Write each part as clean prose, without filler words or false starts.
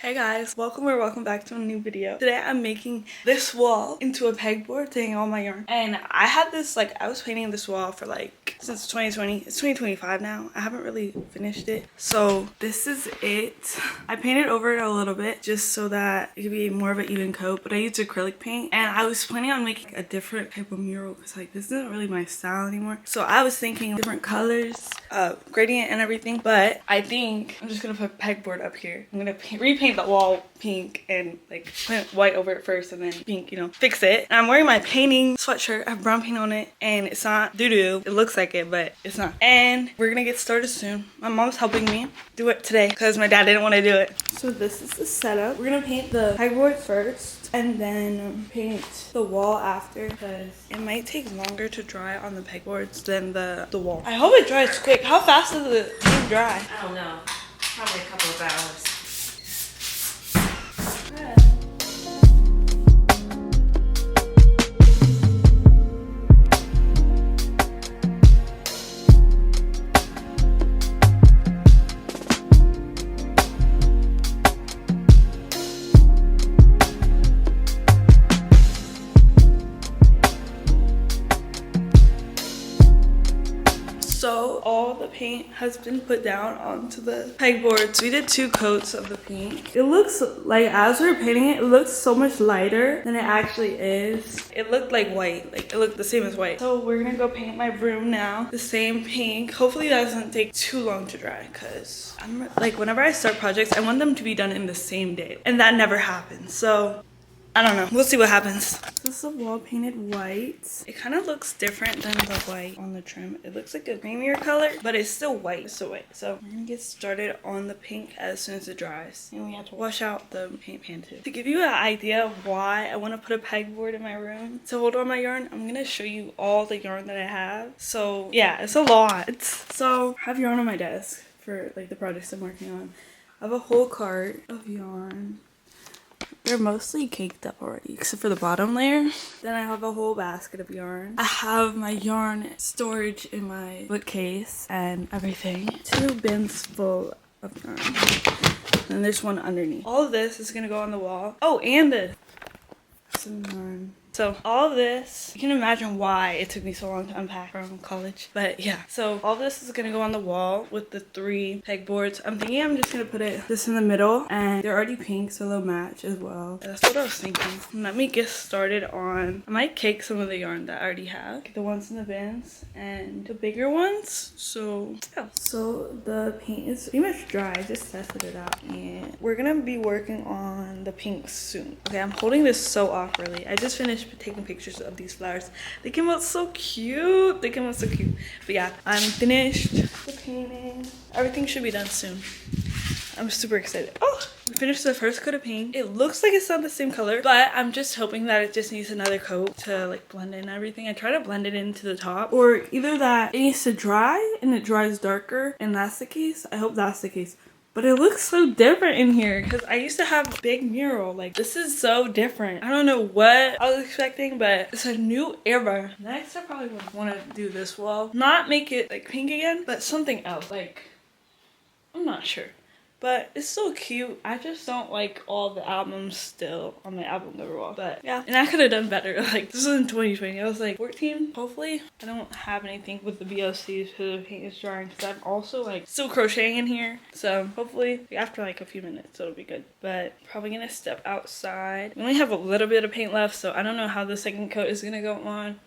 Hey guys, welcome or welcome back to a new video. Today I'm making this wall into a pegboard to hang all my yarn. And I had this, I was painting this wall for since 2020. It's 2025 now. I haven't really finished it. So this is it. I painted over it a little bit just so that it could be more of an even coat, but I used acrylic paint. And I was planning on making a different type of mural because this isn't really my style anymore. So I was thinking different colors, gradient and everything, but I think I'm just gonna put pegboard up here. I'm gonna repaint the wall pink and put white over it first and then pink, fix it. And I'm wearing my painting sweatshirt. I have brown paint on it and it's not doo-doo. It looks like it, but it's not. And we're gonna get started soon. My mom's helping me do it today because my dad didn't want to do it. So this is the setup. We're gonna paint the pegboard first and then paint the wall after because it might take longer to dry on the pegboards than the wall. I hope it dries quick. How fast does the paint dry? I don't know. Probably a couple of hours. So all the paint has been put down onto the pegboards. We did 2 coats of the paint. It looks like, as we were painting it, it looks so much lighter than it actually is. It looked like white, it looked the same as white. So we're gonna go paint my room now, the same pink. Hopefully that doesn't take too long to dry because I'm whenever I start projects, I want them to be done in the same day, and that never happens. So I don't know. We'll see what happens. This is the wall painted white. It kind of looks different than the white on the trim. It looks like a creamier color, but it's still white. It's still white. So we're gonna get started on the pink as soon as it dries. And we have to wash out the paint pan too. To give you an idea of why I want to put a pegboard in my room to hold all my yarn, I'm gonna show you all the yarn that I have. So yeah, it's a lot. So I have yarn on my desk for the projects I'm working on. I have a whole cart of yarn. They're mostly caked up already, except for the bottom layer. Then I have a whole basket of yarn. I have my yarn storage in my bookcase and everything. 2 bins full of yarn. And there's one underneath. All of this is gonna go on the wall. Oh, and some yarn. So all of this, you can imagine why it took me so long to unpack from college. But yeah, so all this is gonna go on the wall with the 3 pegboards. I'm thinking I'm just gonna put this in the middle, and they're already pink, so they'll match as well. That's what I was thinking. Let me get started on, I might cake some of the yarn that I already have. The ones in the bins and the bigger ones. So yeah. So the paint is pretty much dry. I just tested it out and we're gonna be working on the pinks soon. Okay, I'm holding this so awkwardly. I just finished taking pictures of these flowers. They came out so cute. They came out so cute. But yeah, I'm finished the painting. Everything should be done soon. I'm super excited. Oh, we finished the first coat of paint. It looks like it's not the same color, but I'm just hoping that it just needs another coat to blend in everything. I try to blend it into the top, or either that it needs to dry and it dries darker and that's the case. I hope that's the case. But it looks so different in here because I used to have a big mural. This is so different. I don't know what I was expecting, but it's a new era. Next, I probably would want to do this wall. Not make it pink again, but something else. I'm not sure. But it's so cute. I just don't like all the albums still on my album cover wall. But yeah, and I could have done better. This was in 2020. I was 14, hopefully. I don't have anything with the VOCs because the paint is drying. Because I'm also still crocheting in here. So hopefully after a few minutes it'll be good. But probably gonna step outside. We only have a little bit of paint left, so I don't know how the second coat is gonna go on.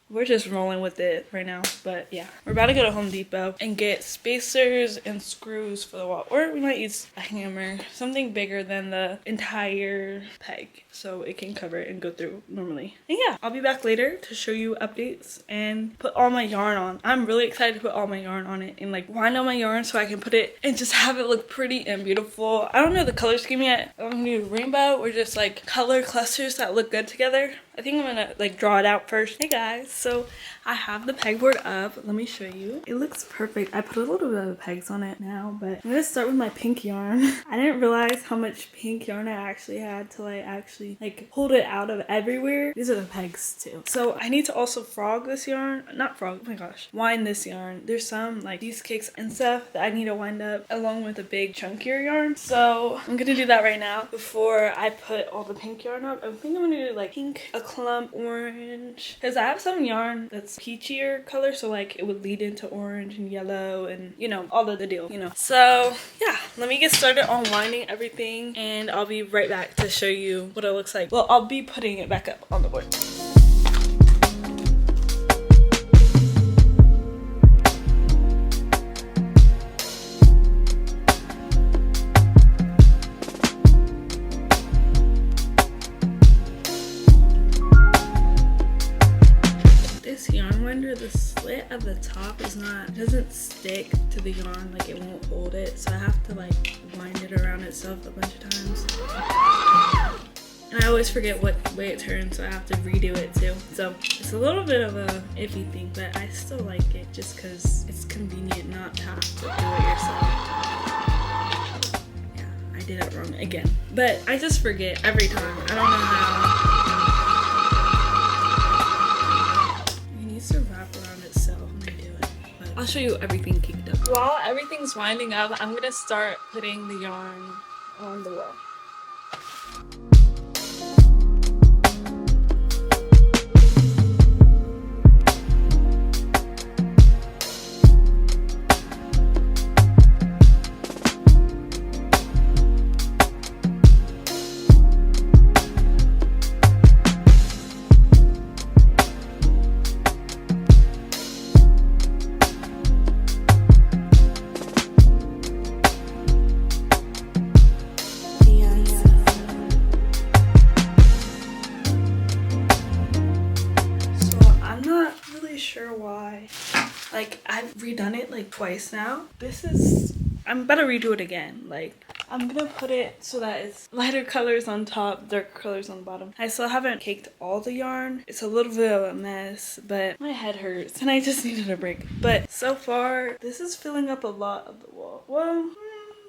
We're just rolling with it right now, but yeah. We're about to go to Home Depot and get spacers and screws for the wall. Or we might use a hammer, something bigger than the entire peg so it can cover it and go through normally. And yeah, I'll be back later to show you updates and put all my yarn on. I'm really excited to put all my yarn on it and wind all my yarn so I can put it and just have it look pretty and beautiful. I don't know the color scheme yet. I'm gonna do rainbow or just color clusters that look good together. I think I'm gonna like draw it out first. Hey guys, so I have the pegboard up. Let me show you. It looks perfect. I put a little bit of pegs on it now, but I'm gonna start with my pink yarn. I didn't realize how much pink yarn I actually had till I actually like pulled it out of everywhere. These are the pegs too. So I need to also frog this yarn. Not frog, oh my gosh. Wind this yarn. There's some like these cakes and stuff that I need to wind up along with a big chunkier yarn. So I'm gonna do that right now before I put all the pink yarn up. I think I'm gonna do like pink, a clump, orange, because I have some yarn that's peachier color, so like it would lead into orange and yellow and you know, all of the deal, you know. So yeah, let me get started on winding everything and I'll be right back to show you what it looks like. Well, I'll be putting it back up on the board. The slit at the top is not, doesn't stick to the yarn, like it won't hold it, so I have to like wind it around itself a bunch of times, and I always forget what way it turns, so I have to redo it too. So it's a little bit of a iffy thing, but I still like it just because it's convenient not to have to do it yourself. Yeah, I did it wrong again, but I just forget every time. I don't know how. To wrap around itself when I do it, but I'll show you everything kicked up. While everything's winding up, I'm gonna start putting the yarn on the wall. Sure why, like I've redone it like twice now. I'm about to redo it again. Like I'm gonna put it so that it's lighter colors on top, darker colors on the bottom. I still haven't caked all the yarn. It's a little bit of a mess, but my head hurts and I just needed a break. But so far this is filling up a lot of the wall. Well,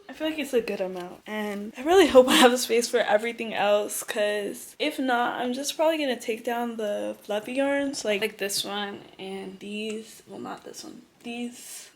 I feel like it's a good amount, and I really hope I have a space for everything else, because if not, I'm just probably gonna take down the fluffy yarns like this one and these. Well, not this one,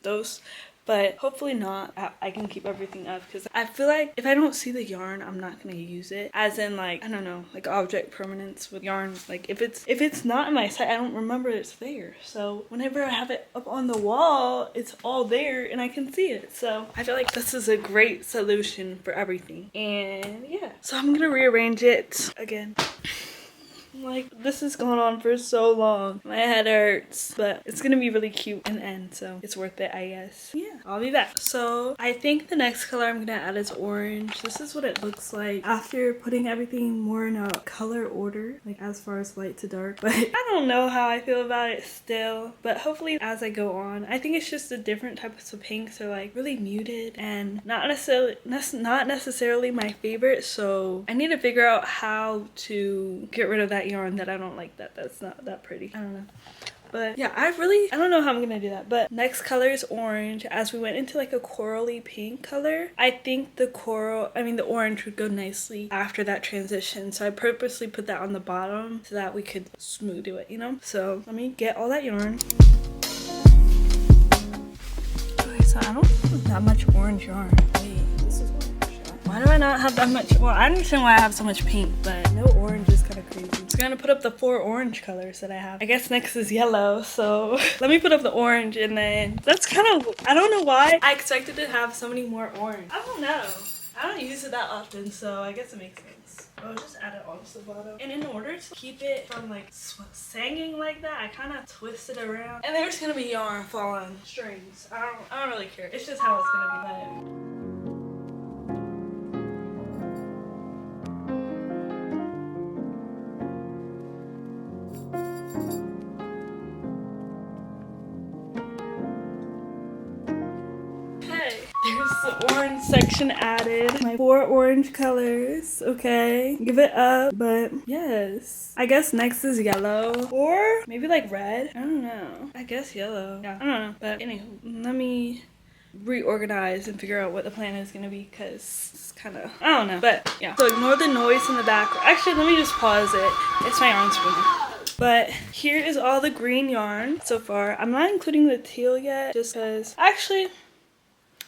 those, but hopefully not. I can keep everything up, because I feel like if I don't see the yarn, I'm not gonna use it, as in like, I don't know, like object permanence with yarn. Like if it's not in my site, I don't remember it's there, so whenever I have it up on the wall, it's all there and I can see it. So I feel like this is a great solution for everything. And yeah, so I'm gonna rearrange it again. Like, this is going on for so long. My head hurts, but it's gonna be really cute in the end, so it's worth it, I guess. Yeah, I'll be back. So I think the next color I'm gonna add is orange. This is what it looks like after putting everything more in a color order, like as far as light to dark. But I don't know how I feel about it still, but hopefully as I go on, I think it's just the different types of pinks are like really muted and not necessarily my favorite. So I need to figure out how to get rid of that yarn that I don't like. That's not that pretty. I don't know. But yeah, I don't know how I'm gonna do that. But next color is orange. As we went into like a corally pink color, I think the orange would go nicely after that transition. So I purposely put that on the bottom so that we could smooth it, you know? So let me get all that yarn. Okay, so I don't have that much orange yarn. Wait, this is orange. Why do I not have that much? Well, I understand why I have so much pink, but no orange is kind of crazy. So I'm gonna put up the 4 orange colors that I have. I guess next is yellow, so let me put up the orange, and then that's kind of, I don't know why I expected to have so many more orange. I don't know. I don't use it that often, so I guess it makes sense. I'll just add it onto the bottom. And in order to keep it from like sanging like that, I kind of twist it around. And there's gonna be yarn falling, strings. I don't really care. It's just how it's gonna be. There's orange section added. My 4 orange colors. Okay, give it up. But yes, I guess next is yellow or maybe like red. I don't know. I guess yellow. Yeah, I don't know. But anyway, let me reorganize and figure out what the plan is gonna be, because it's kind of, I don't know. But yeah, so ignore the noise in the back. Actually, let me just pause it. It's my yarn spinner. But here is all the green yarn so far. I'm not including the teal yet just because, actually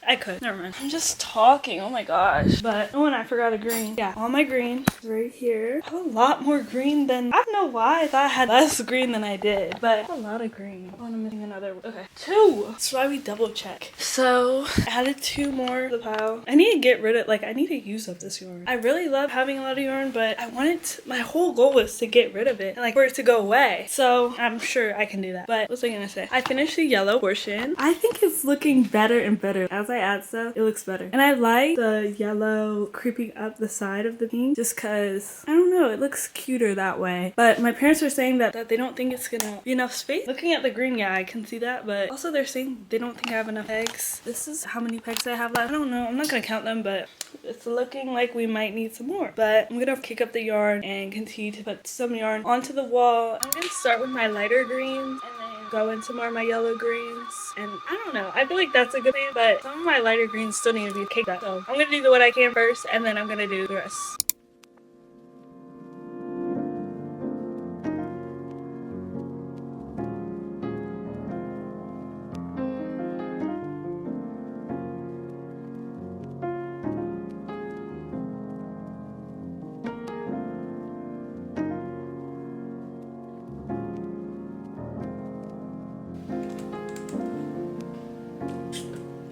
I could. Never mind. I'm just talking. Oh my gosh. But, oh, and I forgot a green. Yeah, all my green is right here. I have a lot more green than, I don't know why I thought I had less green than I did. But I have a lot of green. Oh, and I'm missing another. Okay. 2. That's why we double check. So, I added 2 more to the pile. I need to get rid of, like, I need to use up this yarn. I really love having a lot of yarn, but I wanted to, my whole goal was to get rid of it and, like, for it to go away. So, I'm sure I can do that. But, what was I gonna say? I finished the yellow portion. I think it's looking better and better as I add stuff. It looks better, and I like the yellow creeping up the side of the pink just because, I don't know, it looks cuter that way. But my parents were saying that they don't think it's gonna be enough space. Looking at the green, yeah, I can see that, but also they're saying they don't think I have enough pegs. This is how many pegs I have left. I don't know, I'm not gonna count them, but it's looking like we might need some more. But I'm gonna kick up the yarn and continue to put some yarn onto the wall. I'm gonna start with my lighter greens and then go into more of my yellow greens, and I don't know, I feel like that's a good thing, but some of my lighter greens still need to be caked up, so I'm gonna do what I can first and then I'm gonna do the rest.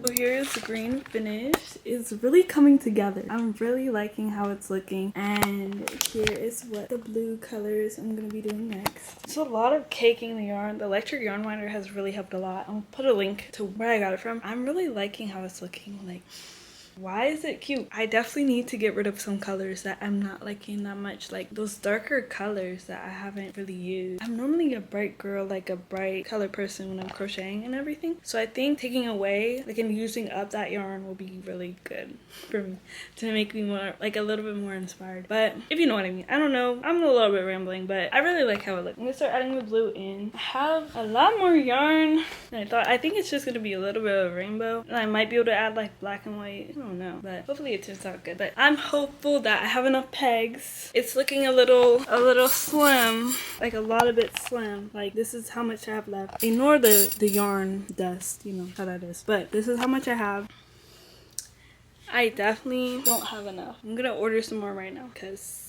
So here's the green finish. It's really coming together. I'm really liking how it's looking. And here is what the blue colors I'm gonna be doing next. It's a lot of caking the yarn. The electric yarn winder has really helped a lot. I'll put a link to where I got it from. I'm really liking how it's looking. Like, why is it cute? I definitely need to get rid of some colors that I'm not liking that much, like those darker colors that I haven't really used. I'm normally a bright girl, like a bright color person when I'm crocheting and everything, so I think taking away, like, and using up that yarn will be really good for me to make me more, like, a little bit more inspired. But if you know what I mean. I don't know, I'm a little bit rambling, but I really like how it looks. I'm gonna start adding the blue in. I have a lot more yarn than I thought. I think it's just gonna be a little bit of a rainbow, and I might be able to add like black and white. I don't know, but hopefully it turns out good. But I'm hopeful that I have enough pegs. It's looking a little slim, like a lot of it slim. Like, this is how much I have left. Ignore the yarn dust, you know how that is, but this is how much I have. I definitely don't have enough. I'm gonna order some more right now because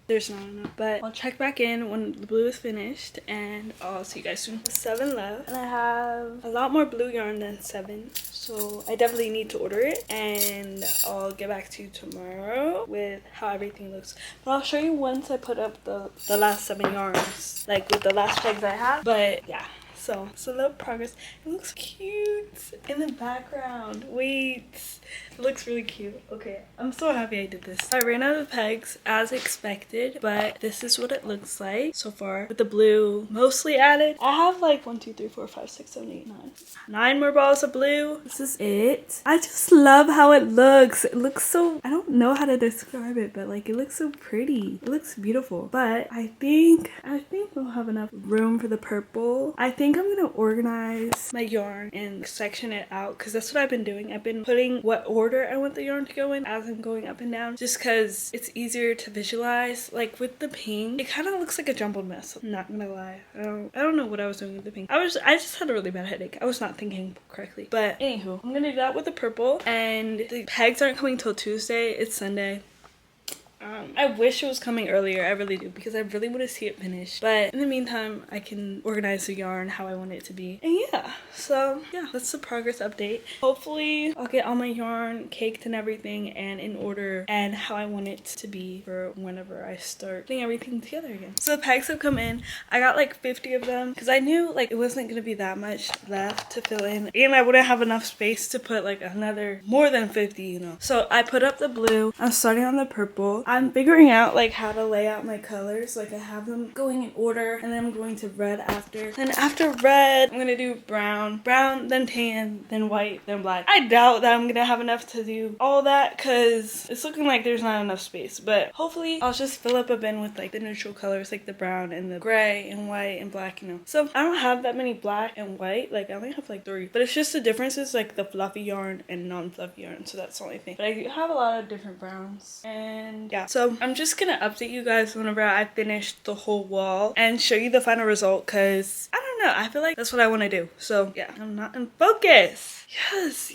there's not enough, but I'll check back in when the blue is finished and I'll see you guys soon. 7 left, and I have a lot more blue yarn than 7, so I definitely need to order it, and I'll get back to you tomorrow with how everything looks. But I'll show you once I put up the last 7 yarns, like with the last pegs I have. But yeah, so it's a little progress. It looks cute in the background. Wait, it looks really cute. Okay, I'm so happy I did this. I ran out of pegs as expected, but this is what it looks like so far with the blue mostly added. I have like 1, 2, 3, 4, 5, 6, 7, 8, 9 more balls of blue. This is it. I just love how it looks. It looks so, I don't know how to describe it, but like, it looks so pretty. It looks beautiful. But I think we'll have enough room for the purple. I think I'm gonna organize my yarn and section it out, because that's what I've been doing. I've been putting what order I want the yarn to go in as I'm going up and down, just because it's easier to visualize. Like with the pink, it kind of looks like a jumbled mess. I'm not gonna lie. I don't know what I was doing with the pink. I just had a really bad headache. I was not thinking correctly. But anywho, I'm gonna do that with the purple, and the pegs aren't coming till Tuesday. It's Sunday. I wish it was coming earlier. I really do, because I really want to see it finished. But in the meantime, I can organize the yarn how I want it to be. And yeah, so yeah, that's the progress update. Hopefully I'll get all my yarn caked and everything and in order and how I want it to be for whenever I start putting everything together again. So the pegs have come in. I got like 50 of them because I knew like it wasn't going to be that much left to fill in, and I wouldn't have enough space to put like another more than 50, you know. So I put up the blue. I'm starting on the purple. I'm figuring out like how to lay out my colors. Like I have them going in order, and then I'm going to red after. Then after red, I'm gonna do brown, then tan, then white, then black. I doubt that I'm gonna have enough to do all that because it's looking like there's not enough space, but hopefully I'll just fill up a bin with like the neutral colors, like the brown and the gray and white and black, you know. So I don't have that many black and white, like I only have like 3, but it's just the differences like the fluffy yarn and non-fluffy yarn, so that's the only thing. But I do have a lot of different browns, and yeah, so I'm just gonna update you guys whenever I finish the whole wall and show you the final result, because I don't know, I feel like that's what I want to do. So yeah, I'm not in focus. Yes.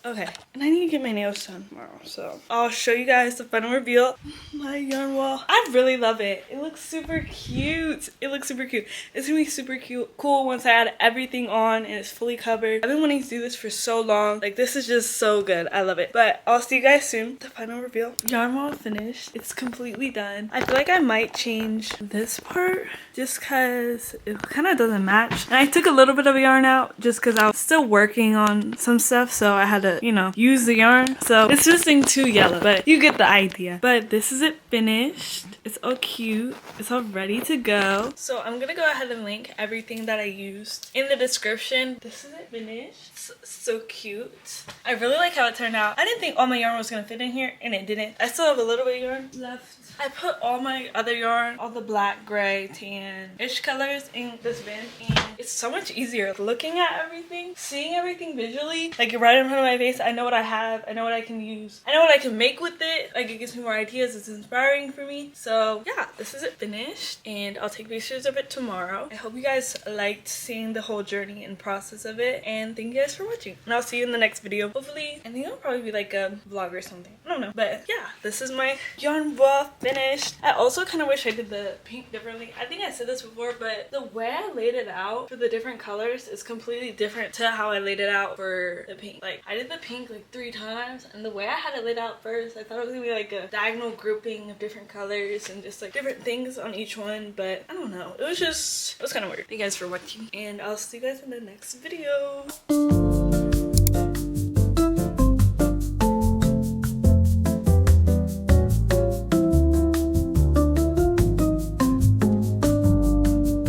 Okay, and I need to get my nails done tomorrow, so I'll show you guys the final reveal. My yarn wall, I really love it. It looks super cute. It's gonna be super cool once I add everything on and it's fully covered. I've been wanting to do this for so long. Like, this is just so good. I love it. But I'll see you guys soon. The final reveal. Yarn wall finished. It's completely done. I feel like I might change this part just because it kind of doesn't match. And I took a little bit of yarn out just because I was still working on some stuff, so I had to, you know, use the yarn. So it's just in too yellow, but you get the idea. But this is it finished. It's all cute. It's all ready to go. So I'm gonna go ahead and link everything that I used in the description. This is it finished. It's so cute. I really like how it turned out. I didn't think all my yarn was gonna fit in here, and it didn't. I still have a little bit of yarn left. I put all my other yarn, all the black, gray, tan-ish colors in this bin, and it's so much easier looking at everything, seeing everything visually, like right in front of my face. I know what I have, I know what I can use, I know what I can make with it. Like, it gives me more ideas, it's inspiring for me. So yeah, this is it finished, and I'll take pictures of it tomorrow. I hope you guys liked seeing the whole journey and process of it, and thank you guys for watching, and I'll see you in the next video. Hopefully, I think it'll probably be like a vlog or something, I don't know, but yeah, this is my yarn wall finished. I also kind of wish I did the pink differently. I think I said this before, but the way I laid it out for the different colors is completely different to how I laid it out for the pink. Like, I did the pink like 3 times, and the way I had it laid out first, I thought it was gonna be like a diagonal grouping of different colors and just like different things on each one, but I don't know, it was kind of weird. Thank you guys for watching, and I'll see you guys in the next video.